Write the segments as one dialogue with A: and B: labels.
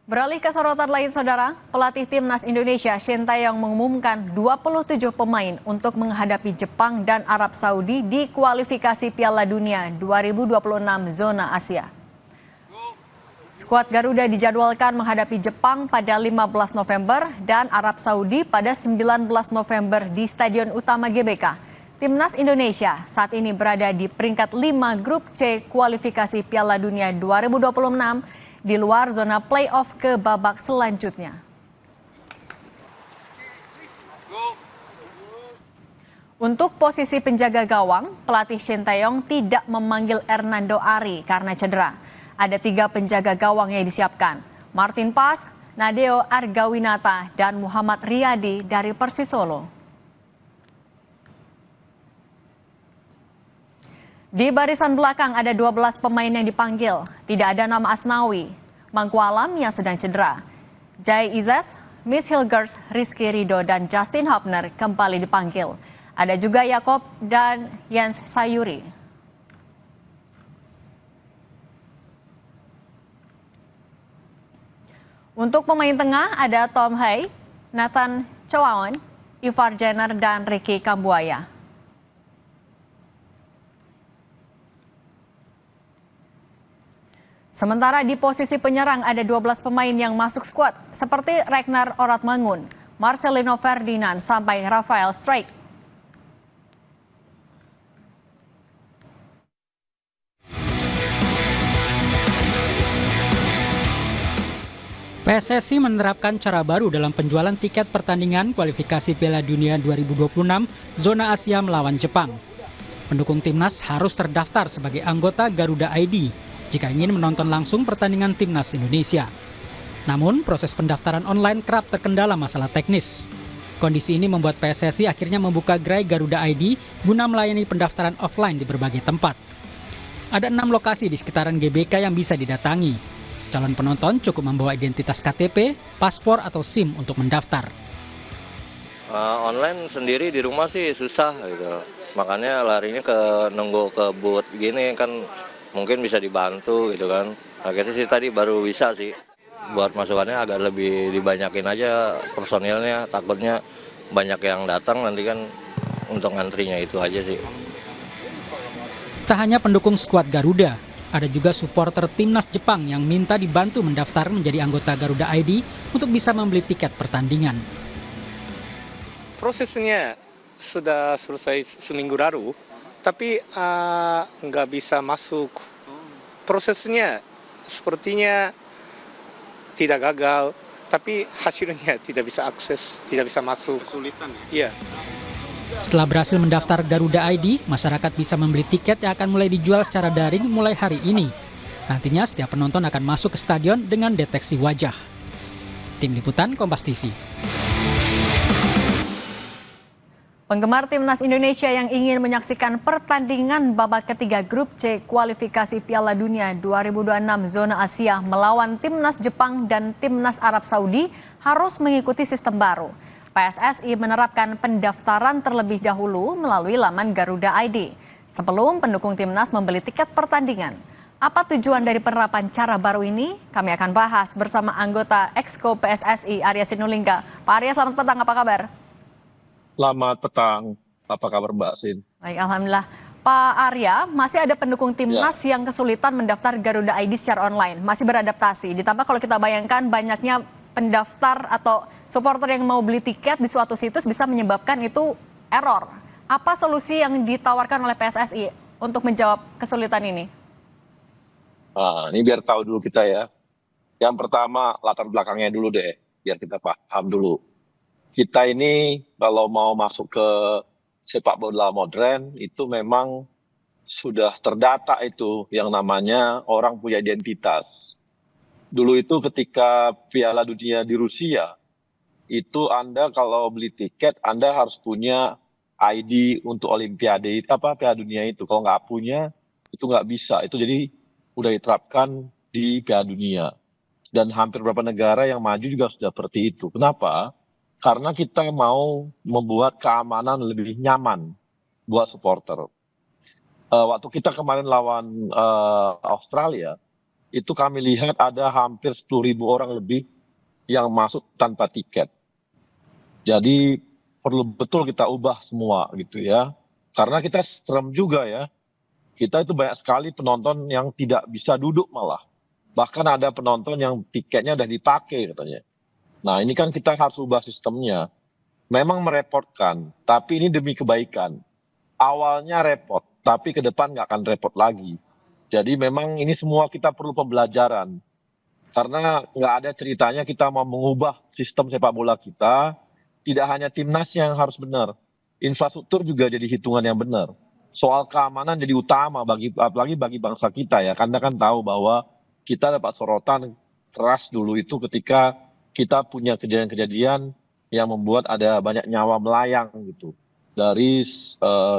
A: Beralih ke sorotan lain, Saudara, pelatih Timnas Indonesia Shin Tae-yong mengumumkan 27 pemain untuk menghadapi Jepang dan Arab Saudi di kualifikasi Piala Dunia 2026 zona Asia. Skuad Garuda dijadwalkan menghadapi Jepang pada 15 November dan Arab Saudi pada 19 November di Stadion Utama GBK. Timnas Indonesia saat ini berada di peringkat 5 grup C kualifikasi Piala Dunia 2026 di luar zona playoff ke babak selanjutnya. Untuk posisi penjaga gawang, pelatih Shin Tae-yong tidak memanggil Hernando Ari karena cedera. Ada 3 penjaga gawang yang disiapkan, Martin Pas, Nadeo Argawinata, dan Muhammad Riyadi dari Persis Solo. Di barisan belakang ada 12 pemain yang dipanggil. Tidak ada nama Asnawi, Mangku Alam yang sedang cedera. Jai Izas, Miss Hilgers, Rizky Ridho, dan Justin Hubner kembali dipanggil. Ada juga Yakob dan Jens Sayuri. Untuk pemain tengah ada Tom Hay, Nathan Chowaon, Ivar Jenner, dan Ricky Kambuaya. Sementara di posisi penyerang ada 12 pemain yang masuk skuad seperti Ragnar Oratmangun, Marcelino Ferdinand, sampai Rafael Strijk.
B: PSSI menerapkan cara baru dalam penjualan tiket pertandingan kualifikasi Piala Dunia 2026 zona Asia melawan Jepang. Pendukung timnas harus terdaftar sebagai anggota Garuda ID jika ingin menonton langsung pertandingan Timnas Indonesia. Namun, proses pendaftaran online kerap terkendala masalah teknis. Kondisi ini membuat PSSI akhirnya membuka gerai Garuda ID guna melayani pendaftaran offline di berbagai tempat. Ada 6 lokasi di sekitaran GBK yang bisa didatangi. Calon penonton cukup membawa identitas KTP, paspor, atau SIM untuk mendaftar.
C: Online sendiri di rumah sih susah gitu. Makanya larinya ke nunggu ke booth gini kan mungkin bisa dibantu gitu kan. Akhirnya sih tadi baru bisa sih. Buat masukannya agak lebih dibanyakin aja personilnya. Takutnya banyak yang datang nanti kan untuk ngantrinya itu aja sih.
B: Tak hanya pendukung skuad Garuda, ada juga supporter timnas Jepang yang minta dibantu mendaftar menjadi anggota Garuda ID untuk bisa membeli tiket pertandingan.
D: Prosesnya sudah selesai seminggu lalu, tapi nggak bisa masuk. Prosesnya sepertinya tidak gagal, tapi hasilnya tidak bisa akses, tidak bisa masuk.
E: Kesulitan
D: ya? Iya.
B: Setelah berhasil mendaftar Garuda ID, masyarakat bisa membeli tiket yang akan mulai dijual secara daring mulai hari ini. Nantinya setiap penonton akan masuk ke stadion dengan deteksi wajah. Tim Liputan Kompas TV.
A: Penggemar Timnas Indonesia yang ingin menyaksikan pertandingan babak ketiga grup C kualifikasi Piala Dunia 2026 zona Asia melawan Timnas Jepang dan Timnas Arab Saudi harus mengikuti sistem baru. PSSI menerapkan pendaftaran terlebih dahulu melalui laman Garuda ID sebelum pendukung Timnas membeli tiket pertandingan. Apa tujuan dari penerapan cara baru ini? Kami akan bahas bersama anggota Exco PSSI Arya Sinulinga. Pak Arya, selamat petang, apa kabar?
F: Selamat petang, apa kabar Mbak Sin?
A: Baik, Alhamdulillah. Pak Arya, masih ada pendukung Timnas yang kesulitan mendaftar Garuda ID secara online, masih beradaptasi. Ditambah kalau kita bayangkan banyaknya pendaftar atau supporter yang mau beli tiket di suatu situs bisa menyebabkan itu error. Apa solusi yang ditawarkan oleh PSSI untuk menjawab kesulitan ini?
F: Ini biar tahu dulu kita ya. Yang pertama latar belakangnya dulu deh, biar kita paham dulu. Kita ini kalau mau masuk ke sepak bola modern itu memang sudah terdata itu yang namanya orang punya identitas. Dulu itu ketika Piala Dunia di Rusia, itu Anda kalau beli tiket Anda harus punya ID untuk Olimpiade Piala Dunia itu. Kalau nggak punya itu nggak bisa. Itu jadi udah diterapkan di Piala Dunia. Dan hampir beberapa negara yang maju juga sudah seperti itu. Kenapa? Karena kita mau membuat keamanan lebih nyaman buat supporter. Waktu kita kemarin lawan Australia, itu kami lihat ada hampir 10.000 orang lebih yang masuk tanpa tiket. Jadi perlu betul kita ubah semua gitu ya. Karena kita serem juga ya. Kita itu banyak sekali penonton yang tidak bisa duduk malah. Bahkan ada penonton yang tiketnya udah dipakai katanya. Nah ini kan kita harus ubah sistemnya. Memang merepotkan, tapi ini demi kebaikan. Awalnya repot, tapi ke depan nggak akan repot lagi. Jadi memang ini semua kita perlu pembelajaran. Karena nggak ada ceritanya kita mau mengubah sistem sepak bola kita, tidak hanya timnas yang harus benar, infrastruktur juga jadi hitungan yang benar. Soal keamanan jadi utama apalagi bagi bangsa kita ya, karena kan tahu bahwa kita dapat sorotan keras dulu itu ketika kita punya kejadian-kejadian yang membuat ada banyak nyawa melayang gitu dari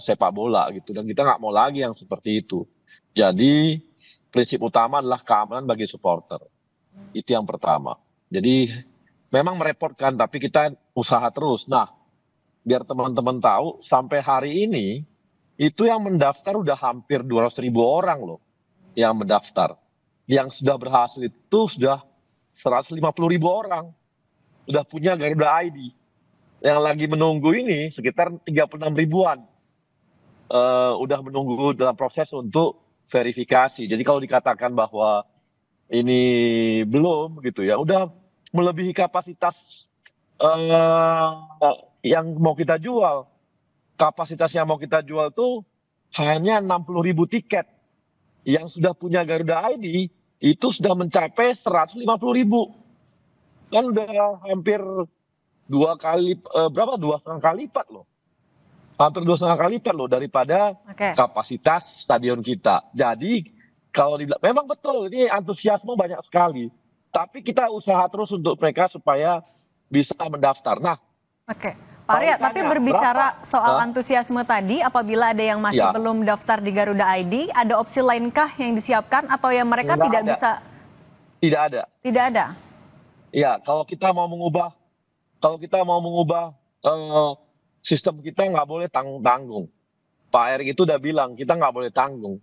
F: sepak bola gitu, dan kita nggak mau lagi yang seperti itu. Jadi prinsip utama adalah keamanan bagi supporter. Itu yang pertama. Jadi memang merepotkan, tapi kita usaha terus. Nah, biar teman-teman tahu, sampai hari ini itu yang mendaftar udah hampir 200.000 orang loh yang mendaftar. Yang sudah berhasil itu sudah 150.000 orang. Udah punya Garuda ID. Yang lagi menunggu ini sekitar 36 ribuan. Udah menunggu dalam proses untuk verifikasi. Jadi kalau dikatakan bahwa ini belum gitu ya, udah melebihi kapasitas yang mau kita jual. Kapasitas yang mau kita jual tuh hanya 60.000 tiket. Yang sudah punya Garuda ID itu sudah mencapai 150.000. Kan udah hampir 2,5 kali lipat loh. Hampir 2,5 kali lipat loh daripada
A: Oke.
F: kapasitas stadion kita. Jadi kalau dibilang memang betul ini antusiasme banyak sekali. Tapi kita usaha terus untuk mereka supaya bisa mendaftar. Nah,
A: Oke, Pak Arya,
F: kalau
A: tapi
F: ditanya
A: berbicara
F: berapa,
A: soal antusiasme tadi, apabila ada yang masih
F: ya
A: belum daftar di Garuda ID, ada opsi lainkah yang disiapkan atau yang mereka
F: nggak
A: tidak
F: ada,
A: bisa?
F: tidak ada.
A: Tidak ada.
F: Ya, kalau kita mau mengubah sistem kita nggak boleh tanggung-tanggung. Pak Erick itu udah bilang kita nggak boleh tanggung.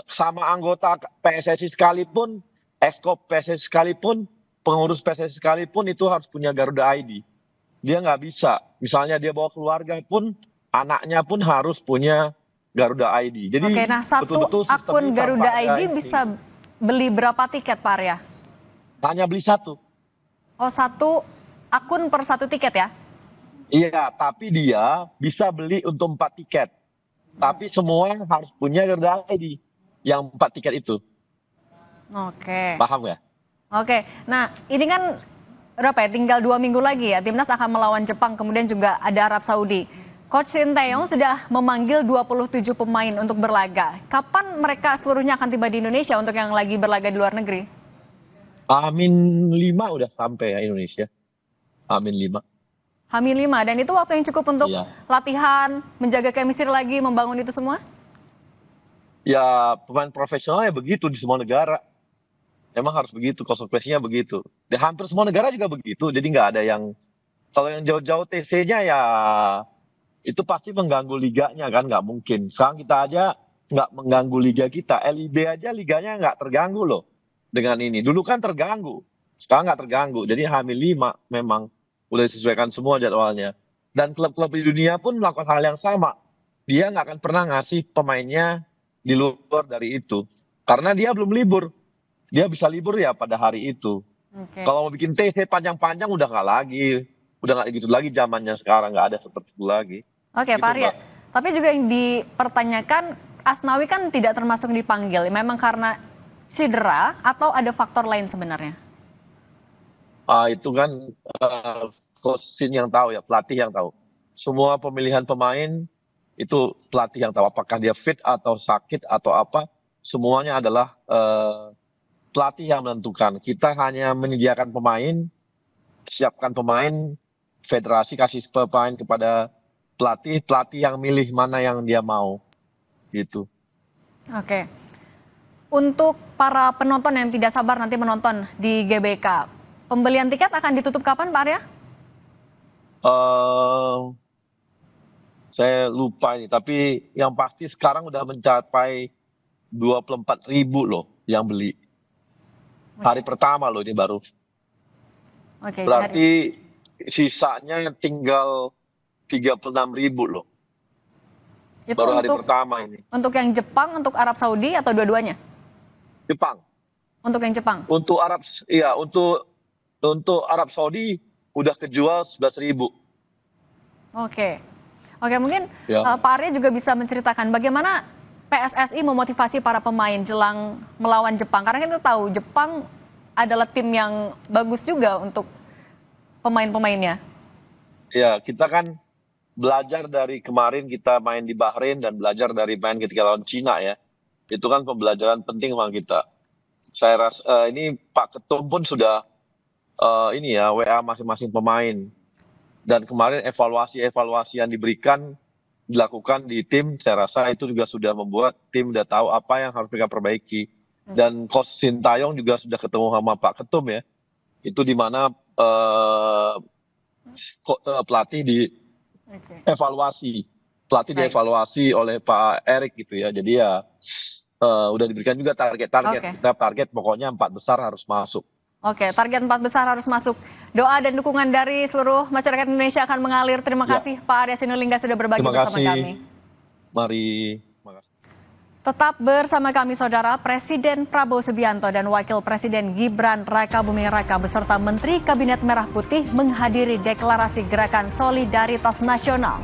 F: Sama anggota PSSI sekalipun, ekskop PSSI sekalipun, pengurus PSSI sekalipun itu harus punya Garuda ID. Dia nggak bisa. Misalnya dia bawa keluarga pun, anaknya pun harus punya Garuda ID.
A: Oke,
F: Jadi
A: nah satu
F: betul-betul sistem
A: akun
F: ini
A: Garuda
F: tanpa ada
A: ID
F: ini.
A: bisa beli berapa tiket, Pak Arya?
F: Hanya beli satu.
A: Oh, satu akun per satu tiket ya?
F: Iya, tapi dia bisa beli untuk 4 tiket. Tapi semua harus punya Garuda ID yang 4 tiket itu.
A: Oke.
F: Paham ya?
A: Oke, nah ini kan berapa ya? Tinggal 2 minggu lagi ya. Timnas akan melawan Jepang, kemudian juga ada Arab Saudi. Coach Sinteyong sudah memanggil 27 pemain untuk berlaga. Kapan mereka seluruhnya akan tiba di Indonesia untuk yang lagi berlaga di luar negeri?
F: Amin 5 udah sampai ya Indonesia. Amin 5.
A: H-5, dan itu waktu yang cukup untuk
F: Iya.
A: latihan, menjaga chemistry lagi, membangun itu semua?
F: Ya pemain profesional ya begitu di semua negara. Emang harus begitu, konsekuensinya begitu. Di hampir semua negara juga begitu. Jadi nggak ada yang, kalau yang jauh-jauh TC-nya ya itu pasti mengganggu liganya kan, nggak mungkin. Sekarang kita aja nggak mengganggu liga kita. LIB aja liganya nggak terganggu loh dengan ini. Dulu kan terganggu, sekarang nggak terganggu. Jadi H-5 memang udah disesuaikan semua jadwalnya. Dan klub-klub di dunia pun melakukan hal yang sama. Dia nggak akan pernah ngasih pemainnya di luar dari itu. Karena dia belum libur. Dia bisa libur ya pada hari itu.
A: Oke.
F: Kalau mau bikin TC panjang-panjang udah nggak lagi. Udah nggak gitu lagi zamannya sekarang. Nggak ada seperti itu lagi.
A: Oke,
F: Gitu,
A: Pak Arya.
F: Mbak.
A: Tapi juga yang dipertanyakan, Asnawi kan tidak termasuk dipanggil. Memang karena cedera atau ada faktor lain sebenarnya?
F: Itu kan coach Shin yang tahu ya, pelatih yang tahu. Semua pemilihan pemain itu pelatih yang tahu. Apakah dia fit atau sakit atau apa, semuanya adalah pelatih yang menentukan. Kita hanya menyediakan pemain, siapkan pemain, federasi kasih pemain kepada pelatih, pelatih yang milih mana yang dia mau, gitu.
A: Oke. Untuk para penonton yang tidak sabar nanti menonton di GBK, pembelian tiket akan ditutup kapan, Pak Arya?
F: Saya lupa ini, tapi yang pasti sekarang udah mencapai 24.000 loh yang beli. Hari pertama loh ini baru.
A: Oke,
F: Berarti sisanya tinggal 36.000 loh.
A: itu
F: Baru hari
A: untuk
F: pertama ini.
A: untuk yang Jepang, untuk Arab Saudi atau dua-duanya?
F: Jepang.
A: Untuk yang Jepang.
F: Untuk Arab Saudi udah kejual 11.000.
A: Oke. Oke, mungkin
F: Ya.
A: Pak Arya juga bisa menceritakan bagaimana PSSI memotivasi para pemain jelang melawan Jepang. Karena kita tahu Jepang adalah tim yang bagus juga untuk pemain-pemainnya.
F: Ya, kita kan belajar dari kemarin kita main di Bahrain dan belajar dari main ketika lawan Cina ya. Itu kan pembelajaran penting sama kita. Saya rasa ini Pak Ketum pun sudah ini ya WA masing-masing pemain. Dan kemarin evaluasi yang dilakukan di tim, saya rasa itu juga sudah membuat tim udah tahu apa yang harus mereka perbaiki. Dan Coach Sintayong juga sudah ketemu sama Pak Ketum ya. Itu di mana pelatih dievaluasi oleh Pak Erik gitu ya. Jadi ya udah diberikan juga target-target.
A: Oke.
F: Kita target pokoknya 4 besar harus masuk.
A: Oke, target 4 besar harus masuk. Doa dan dukungan dari seluruh masyarakat Indonesia akan mengalir. Terima kasih Pak Arya Sinulinga sudah berbagi
F: Terima
A: bersama
F: kasih.
A: kami.
F: Mari. Terima kasih.
A: Tetap bersama kami saudara, Presiden Prabowo Subianto dan Wakil Presiden Gibran Rakabuming Raka beserta Menteri Kabinet Merah Putih menghadiri deklarasi Gerakan Solidaritas Nasional.